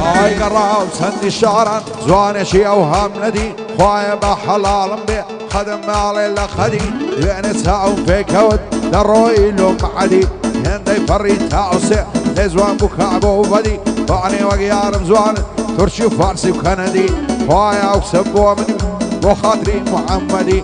هاي قراو سندي شعرا زواني شي اوهام ندي خوايا بحلال بي خدم مالي لخدي يعني ساعو في كود دروي لهم عدي هندي فريد تاوسي لزوان بكعبو بدي طعني وقيارم زوان ترشي فارسي وكندي خوايا وكسبو مني وخاطري محمدي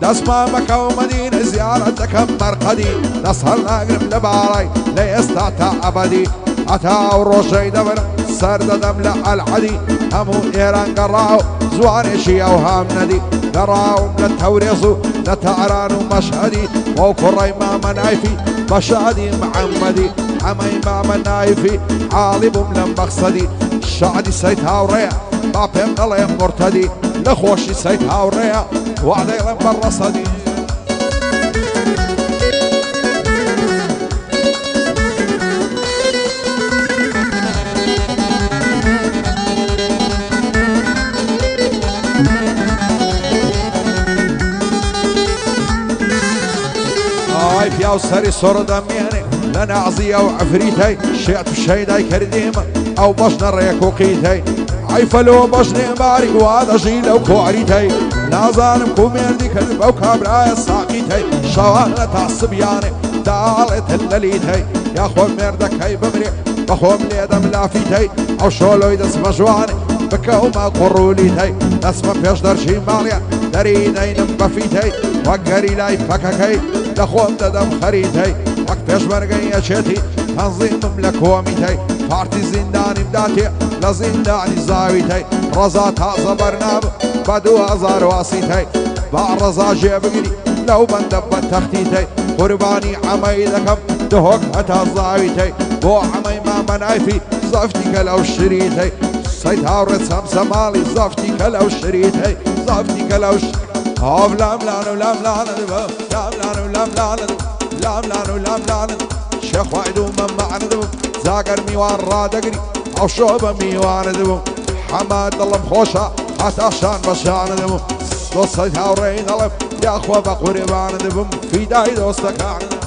دسما مكة ومدينة زيارتك مرقدي نصهلنا قرب لباراي ليستعتع أبدي أتا وروشي دبر سرد دملع العدي همو إيران قراو زواني شي أوهام ندي قراو للتوريصو لتعران ومشهدي وكري ما منايفي بشادي محمدي عمي ما منايفي عالب لم مقصدي شعدي سيتها وريع بابهم الله مرتدي لخوشي سيتها وريع وعلي لم برصدي هاي فياو سري صور دمياني لنا عزية وعفريتي شيعت الشيداي كرديمة او بشنا ريك وقيتي عيفلو بشني مارك وهذا جيل وكوعريتي نازانم كوميردي كذب او كابرايا ساقيتي شواغلة تعصبياني دالت اللليتي يا خو مردك هاي بمري بخوم ليدم لافيتي او شولو يدس مجواني بكاو ما قروليتي اسمم فيش درشي ماليا دريدين بفيتي وقري لاي فككي لخوم ددم خريتي وقت فيش مرقية شتي تنظيم ملكوميتي فارتي زنداني بداتي لزنداني زاويتي رزاتها زبرناب بدو ازار واسيتي بعرزا جيبقري لو بندب تختيتي قرباني عمي ذكب دهوك هتا زاويتي بو عمي ما منايفي زفتي كلو شريتي سيتها ورد سمالي زفتي كلو شريتي زفتي كلو هاف لام لانو لام لانو لام لانو لام لانو لام لانو لام لانو شيخ واحد ومن معنا زاقر ميوان رادقري او شوبه ميوان دبو حماد الله مخوشة حتى شان بشان دبو دوستي هاورين الله يا اخوة بقربان دبو في داي دوستك عنا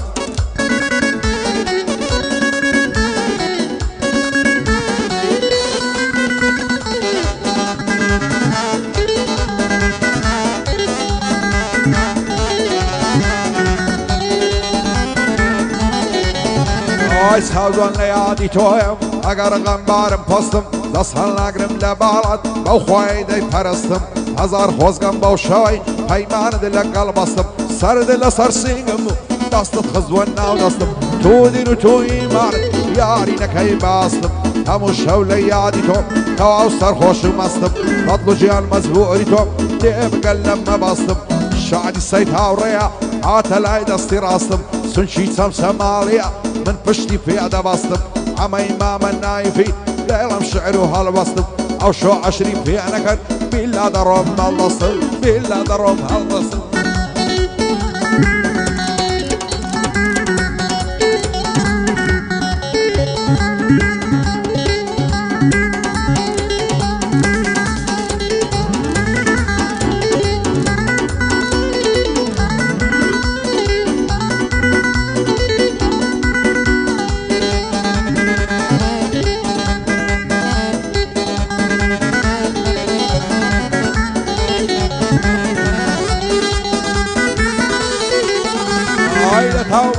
عايز هاوزون ليادي تويم اگر غنبارم پستم دست هل نگرم لبالت باو خوایدی پرستم هزار خوزگم باو شوی پیمان دل قلبستم سر دل سر سینگم دستت خزون ناو دستم تو دین و تو ایمان یاری نکی باستم همو شو لیادی تو او سر خوش مستم فضل جیان مزبوری تو دیب قلم مباستم شعدي سيت هاوريا عاتلاي دستي راستم سنشي سماليا من بشتي في عدا باستم عمي ما من نايفي ليلم شعر وهالبستم او شو عشري في انا كان بلا درم هالبستم بلا درم هالبستم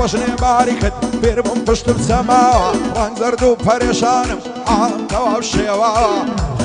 وشني باركت بيربم پشتم سما رنگ زرد و پریشانم عالم تواب شیوا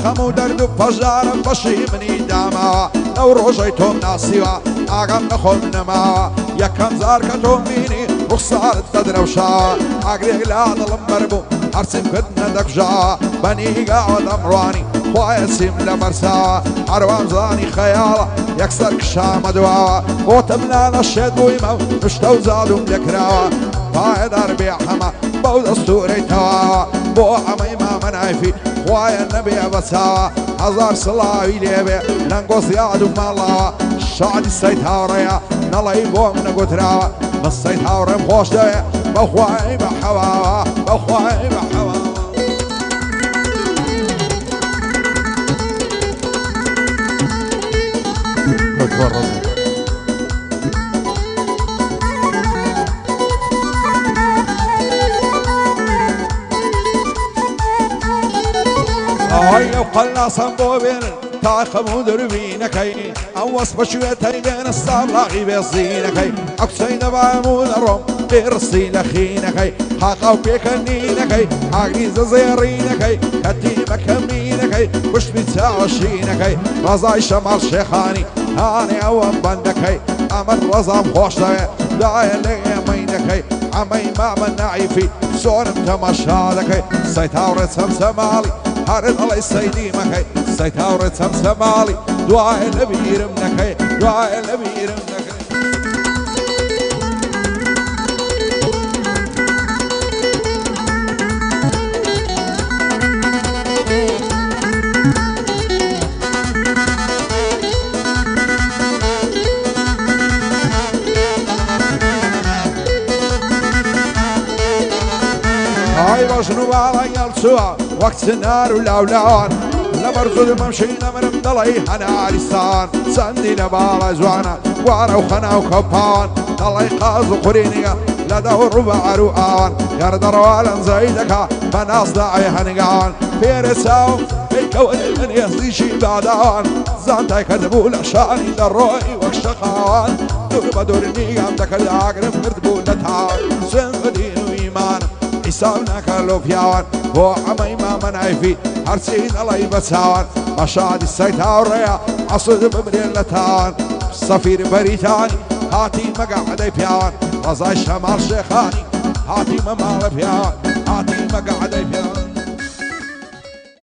خمو درد و پجارم بشی منی داما لو روشی توم ناسیوا آقام نخون نما یکم زار کتوم بینی رخصارت تدرو شا آقری لادلم مربو ارسم کد ندک جا بنی قاود امروانی خواه سیم لمرسا عروام زانی خیالا يكسر كشام دواوا وتمنى نشد ويمو مشتو زادوم لكراوا فايد اربيع حما بود السوري تواوا بو عمي ما منعفي خوايا النبي بساوا هزار صلاوي ليبي لنقو زيادو مالاوا شعدي السيد هاوريا نلاي بوم نقوتراوا نصيد هاوريم خوش دويا بخواي بحواوا بخواي بحواوا هاي وقلاصا بوبين تاخم ودربينكي أوص بشويتي بين الصبلاغي بيصينكي أكسين بعمود الروم بيرسي لخينكي حاقو بيكنينكي عقيز زيرينكي كتيمة كمينكي وش بتعشينكي رزاي شمال شيخاني هاني أوان بندكي أمر رزام خوش داي اللي يمينكي عمي ما من نعيفي سورم تمشادكي سيتاورة سمسمالي هارد الله السيدي مكي سيتاورة سمسمالي دعاء النبي رمنكي دعاء النبي رمنكي هاي بشنو على يلسوا وقت النار والأولان لمرزود ممشينا من مدلي أنا عريسان سندي نبالا زوانا وانا وخنا وكبان الله يقاز قرينيا لدو ربع روان يرد روالا زيدك فناس داعي هنقان في رساو في كون من يصيشي بعدان زانتاي كذبوا لشاني دروي والشقان دور بدور النيام دك العقرب مرتبو نتان سنقدين وإيمان حسابنا كله فيوان وعمي ما منعفي هرسين الله يبساوان مشاد السيطاوريا عصد بمرين لتان صفير بريتاني هاتي مقعدي فيوان رزاي شمال شيخاني هاتي ممال فيوان هاتي مقعدي فيوان